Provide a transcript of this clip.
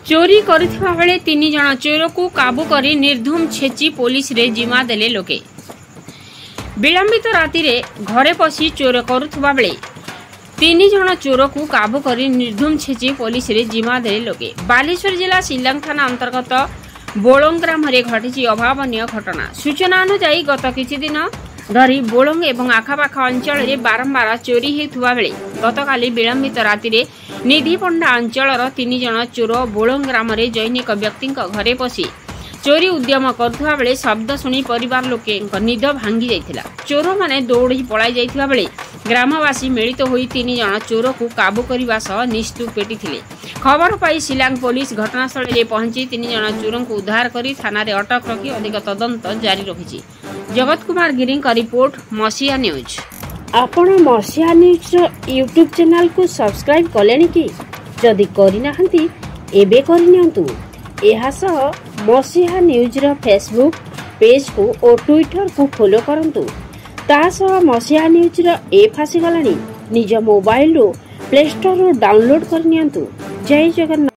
चोरी करुवा बेले 3 जन चोर को काबू कर निर्धूम छेची पुलिस रे जिम्मा देले लोके। विलंबित राति रे घरे पशी चोर करुवा बेले 3 जन चोर को काबू कर निर्धूम छेची पुलिस रे जिम्मा देले लोके। बालेश्वर जिला सिलांग थाना अंतर्गत बोलंग ग्राम घटी अभावन घटना। सूचना अनुसार गत किछि दिन धरी बोलंग एवं आखापाख अंचल में बारंबार चोरी होता बेले गतकाली विलंबित राति रे निधिपंडा अंचलर 3 जन चोर बोलंग ग्राम जैनिक व्यक्ति घरे पशी चोरी उद्यम करुवा बेले शब्द शुणी परिवार लोके निद भांगी जाइथिला। चोर माने दौड़ी पलाई जाइथिबा बेले ग्रामवासी मिलित होई 3 जन चोर को काबू करने सह निस्तु पेटी थिले। खबर पाई सिलांग पुलिस घटनास्थल में पहुंची 3 जन चोर को उद्धार कर थाना रे अटक रखी अधिक तदंत जारी रखिछि। जगत कुमार गिरी का रिपोर्ट मसीहा न्यूज। आपण मसीहा न्यूज यूट्यूब चैनल को सब्सक्राइब कलेनी कि जदि करिनाहंती एबे करिनियंतु। एहा सह मसीहा न्यूज रो फेसबुक पेज को और ट्विटर को फॉलो करंतु। ता सह मसीहा न्यूज रो ऐप आसी गलानी निज मोबाइल रो प्ले स्टोर रो डाउनलोड करनियंतु। जय जगन्नाथ।